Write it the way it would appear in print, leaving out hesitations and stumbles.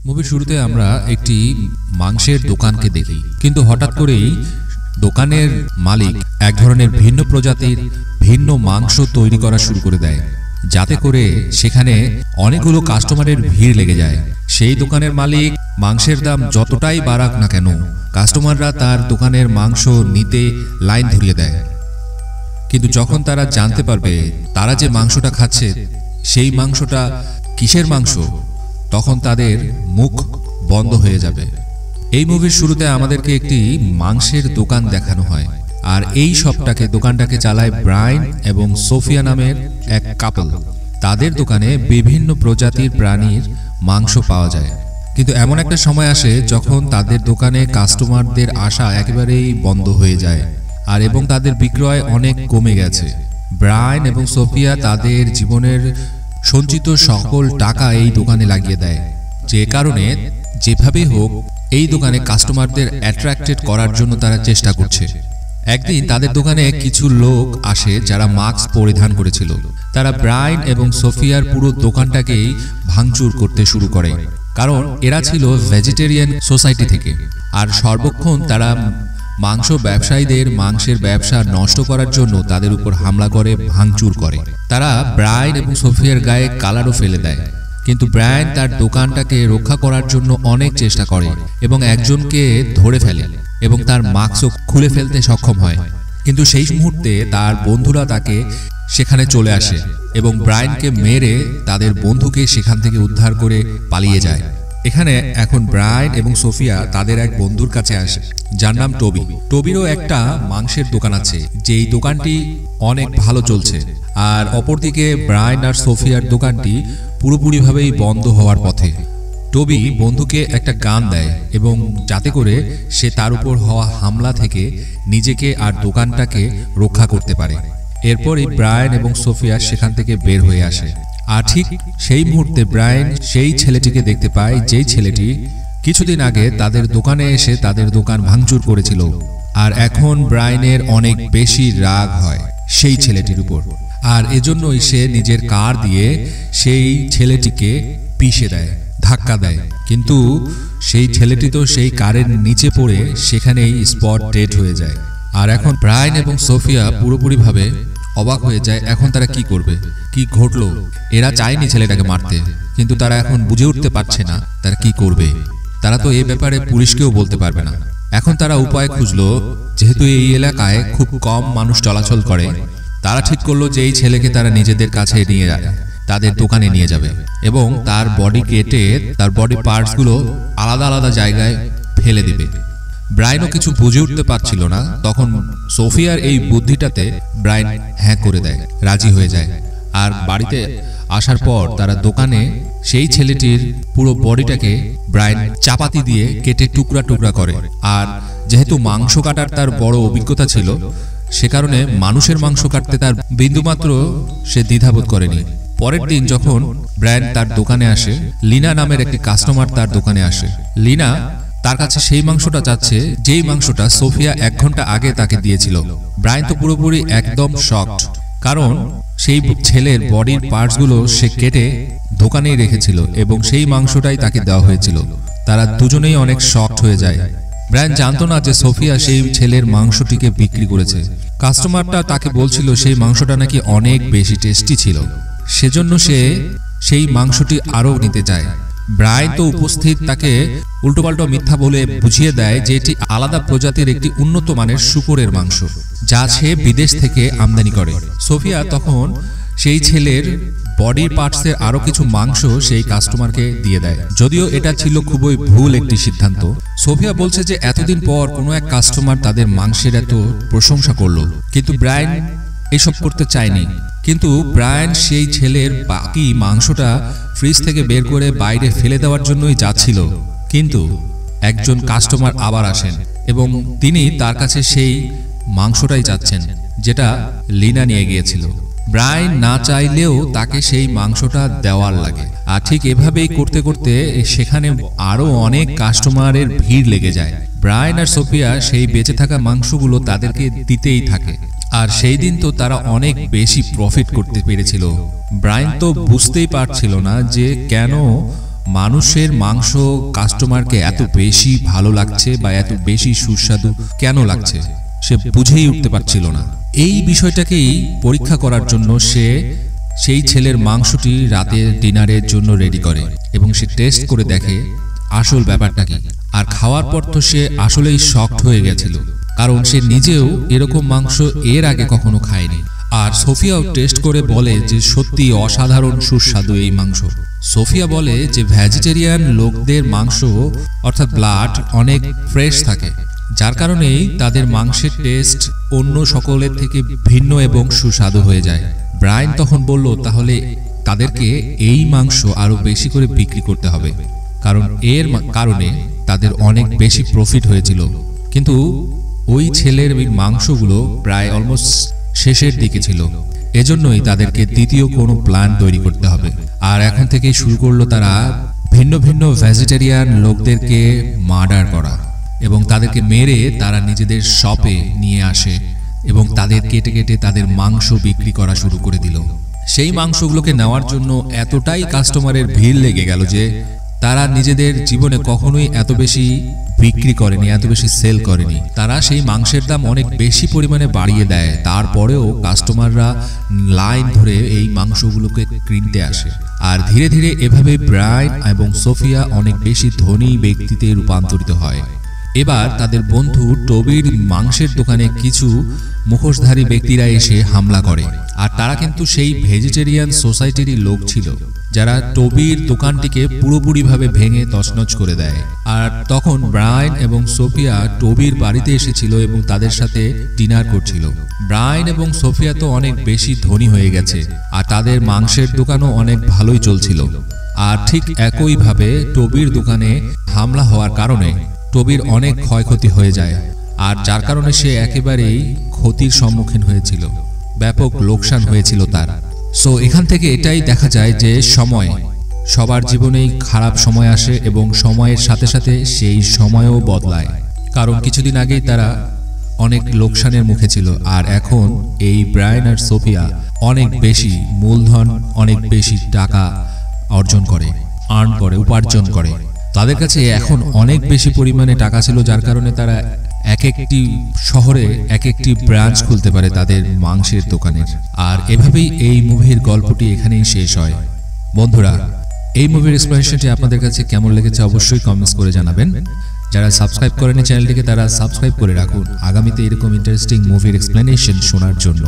মুভির শুরুতে আমরা একটি মাংসের দোকানকে দেখি, কিন্তু হঠাৎ করেই দোকানের মালিক এক ধরনের ভিন্ন প্রজাতির ভিন্ন মাংস তৈরি করা শুরু করে দেয়, যাতে করে সেখানে অনেকগুলো কাস্টমারের ভিড় লেগে যায়। সেই দোকানের মালিক মাংসের দাম যতটাই বাড়াক না কেন, কাস্টমাররা তার দোকানের মাংস নিতে লাইন ধরিয়ে দেয়। কিন্তু যখন তারা জানতে পারবে তারা যে মাংসটা খাচ্ছে সেই মাংসটা কিসের মাংস, তখন তাদের মুখ বন্ধ হয়ে যাবে। এই মুভির শুরুতে আমাদেরকে একটি মাংসের দোকান দেখানো হয়, আর এই দোকানটাকে চালায় ব্রায়ান এবং সোফিয়া নামের এক কাপল। তাদের দোকানে বিভিন্ন প্রজাতির প্রাণীর মাংস পাওয়া যায়, কিন্তু এমন একটা সময় আসে যখন তাদের দোকানে কাস্টমারদের আসা একেবারেই বন্ধ হয়ে যায়, আর এবং তাদের বিক্রয় অনেক কমে গেছে। ব্রায়ান এবং সোফিয়া তাদের জীবনের সঞ্চিত সকল টাকা এই দোকানে লাগিয়ে দেয়, যে কারণে যেভাবেই হোক এই দোকানে কাস্টমারদের অ্যাট্রাক্টেড করার জন্য তারা চেষ্টা করছে। একদিন তাদের দোকানে কিছু লোক আসে যারা মাস্ক পরিধান করেছিল। তারা ব্রায়ান এবং সোফিয়ার পুরো দোকানটাকেই ভাঙচুর করতে শুরু করে, কারণ এরা ছিল ভেজিটেরিয়ান সোসাইটি থেকে, আর সর্বক্ষণ তারা মাংস ব্যবসায়ীদের মাংসের ব্যবসা নষ্ট করার জন্য তাদের উপর হামলা করে, ভাঙচুর করে। তারা ব্রায়ান এবং সোফিয়ার গায়ে কালারও ফেলে দেয়, কিন্তু ব্রায়ান তার দোকানটাকে রক্ষা করার জন্য অনেক চেষ্টা করে এবং একজনকে ধরে ফেলে এবং তার মাস্কও খুলে ফেলতে সক্ষম হয়। কিন্তু সেই মুহূর্তে তার বন্ধুরা তাকে সেখানে চলে আসে এবং ব্রায়ানকে মেরে তাদের বন্ধুকে সেখান থেকে উদ্ধার করে পালিয়ে যায়। এখানে এখন ব্রায়ান এবং সোফিয়া তাদের এক বন্ধুর কাছে আসে, যার নাম টবি। টবিরও একটা মাংসের দোকান আছে, যেই দোকানটি অনেক ভালো চলছে, আর অপরদিকে ব্রায়ান আর সোফিয়ার দোকানটি পুরোপুরিভাবেই বন্ধ হওয়ার পথে। টবি বন্ধুকে একটা গান দেয় এবং যাতে করে সে তার উপর হওয়া হামলা থেকে নিজেকে আর দোকানটাকে রক্ষা করতে পারে। এরপরই ব্রায়ান এবং সোফিয়া সেখান থেকে বের হয়ে আসে, আর ঠিক সেই মুহূর্তে ব্রায়ান সেই ছেলেটিকে দেখতে পায়, যেই ছেলেটি কিছুদিন আগে তাদের দোকানে এসে তাদের দোকান ভাঙচুর করেছিল। আর এখন ব্রায়ানের অনেক বেশি রাগ হয় সেই ছেলেটির উপর, আর এজন্যই সে নিজের কার দিয়ে সেই ছেলেটিকে পিষে দেয়, ধাক্কা দেয়। কিন্তু সেই ছেলেটি তো সেই কারের নিচে পড়ে সেখানেই স্পট ডেড হয়ে যায়। আর এখন ব্রায়ান এবং সোফিয়া পুরোপুরিভাবে অবাক হয়ে যায়। এখন তারা কি করবে, কি ঘটলো? এরা চায়নি ছেলেটাকে মারতে, কিন্তু তারা এখন বুঝে উঠতে পারছে না তারা কি করবে। তারা তো এই ব্যাপারে পুলিশকেও বলতে পারবে না। এখন তারা উপায় খুঁজলো, যেহেতু এই এলাকায় খুব কম মানুষ চলাচল করে, তারা ঠিক করলো যে এই ছেলেকে তারা নিজেদের কাছে নিয়ে যায়, তাদের দোকানে নিয়ে যাবে এবং তার বডি কেটে তার বডি পার্টসগুলো আলাদা আলাদা জায়গায় ফেলে দিবে। ব্রায়ানও কিছু বুঝে উঠতে পারছিল না, তখন সোফিয়ার এই বুদ্ধিটাতে ব্রায়ান হ্যাঁ করে দেয়, রাজি হয়ে যায়। আর বাড়িতে আসার পর তারা দোকানে সেই ছেলেটির পুরো বডিটাকে ব্রায়ান চাপাতি দিয়ে কেটে টুকরা টুকরা করে। আর যেহেতু মাংস কাটার তার বড় অভিজ্ঞতা ছিল, সে কারণে মানুষের মাংস কাটতে তার বিন্দুমাত্র সে দ্বিধাবোধ করেনি। পরের দিন যখন ব্রায়ান তার দোকানে আসে, লিনা নামের একটি কাস্টমার তার দোকানে আসে। লিনা তার কাছে সেই মাংসটা চাচ্ছে যেই মাংসটা সোফিয়া 1 ঘন্টা আগে তাকে দিয়েছিল। ব্রায়ান তো পুরোপুরি একদম শকড, কারণ সেই ছেলের বডির পার্টসগুলো সে কেটে দোকানেই রেখেছিল এবং সেই মাংসটাই তাকে দেওয়া হয়েছিল। তারা দুজনেই অনেক শকড হয়ে যায়। ব্রায়ান জানতো না যে সোফিয়া সেই ছেলের মাংসটিকে বিক্রি করেছে। কাস্টমারটা তাকে বলছিল সেই মাংসটা নাকি অনেক বেশি টেস্টি ছিল, সেজন্য সে সেই মাংসটি আরও নিতে চায়। ব্রায়ান তো উপস্থিত তাকে উল্টোপাল্টো মিথ্যা বলে বুঝিয়ে দেয় যে এটি আলাদা প্রজাতির একটি উন্নত মানের শূকরের মাংস, যা সে বিদেশ থেকে আমদানি করে। সোফিয়া তখন সেই ছেলের বডির পার্টসের আরো কিছু মাংস সেই কাস্টমারকে দিয়ে দেয়, যদিও এটা ছিল খুবই ভুল একটি সিদ্ধান্ত। সোফিয়া বলছে যে এতদিন পর কোনো এক কাস্টমার তাদের মাংসের এত প্রশংসা করলো, কিন্তু ব্রায়ান এসব করতে চায়নি। কিন্তু ব্রায়ান সেই ছেলের বাকি মাংসটা ফ্রিজ থেকে বের করে বাইরে ফেলে দেওয়ার জন্যই যাচ্ছিল, কিন্তু একজন কাস্টমার আবার আসেন এবং তিনি তার কাছে সেই মাংসটাই চাচ্ছেন যেটা লিনা নিয়ে গিয়েছিল। ব্রায়ান না চাইলেও তাকে সেই মাংসটা দেওয়ার লাগে, আর ঠিক এভাবেই করতে করতে সেখানে আরো অনেক কাস্টমারের ভিড় লেগে যায়। ব্রায়ান আর সোফিয়া সেই বেঁচে থাকা মাংসগুলো তাদেরকে দিতেই থাকে, আর সেই দিন তো তারা অনেক বেশি প্রফিট করতে পেরেছিল। ব্রায়ান তো বুঝতেই পারছিল না যে কেন মানুষের মাংস কাস্টমারকে এত বেশি ভালো লাগছে বা এত বেশি সুস্বাদু কেন লাগছে সে বুঝেই উঠতে পারছিল না। এই বিষয়টাকেই পরীক্ষা করার জন্য সে সেই ছেলের মাংসটি রাতের ডিনারের জন্য রেডি করে এবং সে টেস্ট করে দেখে আসল ব্যাপারটা কি। আর খাওয়ার পর তো সে আসলেই শকড হয়ে গেছিল, কারণ সে নিজেও এরকম মাংস এর আগে কখনো খায়নি। আর সোফিয়াও টেস্ট করে বলে যে সত্যি অসাধারণ সুস্বাদু এই মাংস। সোফিয়া বলে যে ভেজিটেরিয়ান লোকদের মাংস অর্থাৎ ব্লাড অনেক ফ্রেশ থাকে, যার কারণেই তাদের মাংসের টেস্ট অন্য সকলের থেকে ভিন্ন এবং সুস্বাদু হয়ে যায়। ব্রায়ান তখন বলল তাহলে তাদেরকে এই মাংস আরো বেশি করে বিক্রি করতে হবে, কারণ এর কারণে তাদের অনেক বেশি প্রফিট হয়েছিল। কিন্তু ওই ছেলের ওই মাংসগুলো প্রায় অলমোস্ট শেষের দিকে ছিল, এজন্যই তাদেরকে দ্বিতীয় কোনো প্ল্যান তৈরি করতে হবে। আর এখন থেকে শুরু করলো তারা ভিন্ন ভিন্ন ভেজিটেরিয়ান লোকদেরকে মার্ডার করা এবং তাদেরকে মেরে তারা নিজেদের শপে নিয়ে আসে এবং তাদের কেটে কেটে তাদের মাংস বিক্রি করা শুরু করে দিল। সেই মাংসগুলোকে নেওয়ার জন্য এতটাই কাস্টমারের ভিড় লেগে গেল যে তারা নিজেদের জীবনে কখনোই এত বেশি বিক্রি করেনি, এত বেশি সেল করেনি। তারা সেই মাংসের দাম অনেক বেশি পরিমাণে বাড়িয়ে দেয়, তারপরেও কাস্টমাররা লাইন ধরে এই মাংসগুলোকে কিনতে আসে। আর ধীরে ধীরে এভাবে ব্রায়ান এবং সোফিয়া অনেক বেশি ধনী ব্যক্তিতে রূপান্তরিত হয়। এবার তাদের বন্ধু টবির মাংসের দোকানে কিছু মুখোশধারী ব্যক্তিরা এসে হামলা করে। আর তারা কিন্তু সেই ভেজিটেরিয়ান সোসাইটিরই লোক ছিল, যারা টবির দোকানটিকে পুরোপুরিভাবে ভেঙে তছনছ করে দেয়। আর তখন ব্রায়ান এবং সোফিয়া টবির বাড়িতে এসেছিল এবং তাদের সাথে ডিনার করছিল। ব্রায়ান এবং সোফিয়া তো অনেক বেশি ধনী হয়ে গেছে আর তাদের মাংসের দোকানও অনেক ভালোই চলছিল। আর ঠিক একইভাবে টবির দোকানে হামলা হওয়ার কারণে টবির অনেক ক্ষয়ক্ষতি হয়ে যায়, আর যার কারণে সে একেবারেই ক্ষতির সম্মুখীন হয়েছিল, ব্যাপক লোকসান হয়েছিল তার। সো এখান থেকে এটাই দেখা যায় যে সময় সবার জীবনেই খারাপ সময় আসে এবং সময়ের সাথে সাথে সেই সময়ও বদলায়। কারণ কিছুদিন আগেই তারা অনেক লোকসানের মুখে ছিল, আর এখন এই ব্রায়ান আর সোফিয়া অনেক বেশি মূলধন, অনেক বেশি টাকা উপার্জন করে। তাদের কাছে এখন অনেক বেশি পরিমাণে টাকা ছিল, যার কারণে তারা এক একটি শহরে এক একটি ব্রাঞ্চ খুলতে পারে তাদের মাংসের দোকানের। আর এভাবেই এই মুভির গল্পটি এখানেই শেষ হয়। বন্ধুরা, এই মুভির এক্সপ্লেনেশনটি আপনাদের কাছে কেমন লেগেছে অবশ্যই কমেন্টস করে জানাবেন। যারা সাবস্ক্রাইব করেনি চ্যানেলটিকে তারা সাবস্ক্রাইব করে রাখুন আগামীতে এরকম ইন্টারেস্টিং মুভির এক্সপ্লেনেশন শোনার জন্য।